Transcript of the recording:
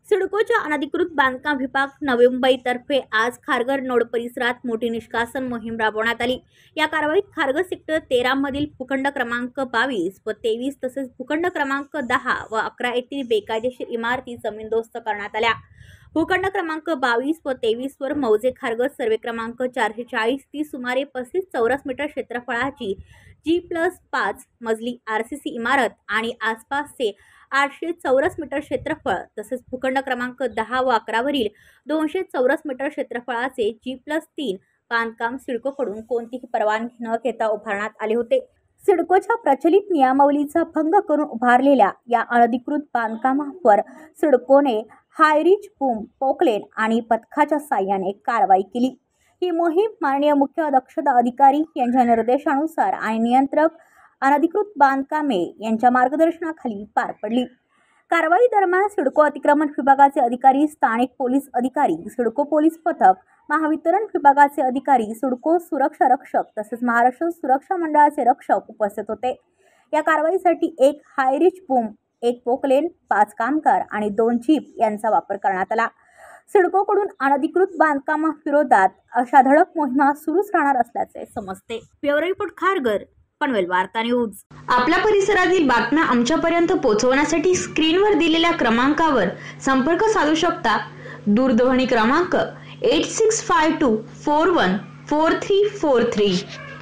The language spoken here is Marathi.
सिडकोच्या अनधिकृत बांधकाम विभाग नवी मुंबईतर्फे आज खारघर नोड परिसरात मोठी निष्कासन मोहीम राबवण्यात आली। या कारवाईत खारघर सेक्टर 13 मधील भूखंड क्रमांक 22 व 23 तसेच भूखंड क्रमांक 10 व 11 येथील बेकायदेशीर इमारती जमीनदोस्त करण्यात आल्या। भूखंड क्रमांक 22 व 23 वर मौजे खारघर सर्वे क्रमांक 440 ती सुमारे 35 चौरस मीटर क्षेत्रफळाची G+5 मजली RCC इमारत आणि आसपासचे 800 चौरस मीटर क्षेत्रफळ तसेच भूखंड क्रमांक 10 व 11 वरील 200 चौरस मीटर क्षेत्रफळाचे G+3 बांधकाम सिडकोकडून कोणतीही परवानगी न घेता उभारण्यात आले होते। सिडकोच्या प्रचलित नियमावलीचा भंग करून उभारलेल्या या अनधिकृत बांधकामावर सिडकोने हायरिच बूम पोकलेन आणि पथकाच्या साहाय्याने कारवाई केली। ही मोहीम माननीय मुख्य दक्षता अधिकारी यांच्या निर्देशानुसार आणि नियंत्रक अनधिकृत बांधकामे यांच्या मार्गदर्शनाखाली पार पडली। कारवाई दरम्यान सिडको अतिक्रमण विभागाचे अधिकारी, स्थानिक पोलीस अधिकारी, सिडको पोलीस पथक, महावितरण विभागाचे अधिकारी, सिडको सुरक्षा रक्षक तसेच महाराष्ट्र सुरक्षा मंडळाचे रक्षक उपस्थित होते। या कारवाईसाठी एक हायरिच बूम, एक पोकलेन, 5 कामगार आणि 2 जीप यांचा वापर करण्यात आला। सिडकोकडून अनधिकृत बांधकामाविरोधात अशा धडक मोहिमा सुरूच राहणार असल्याचे समजते। ब्युरो रिपोर्ट खारघर, पनवेल वार्ता न्यूज। आपल्या परिसरातील बातम्या आमच्यापर्यंत पोहोचवण्यासाठी स्क्रीनवर दिलेल्या क्रमांकावर संपर्क साधू शकता। दूरध्वनी क्रमांक 8652414343।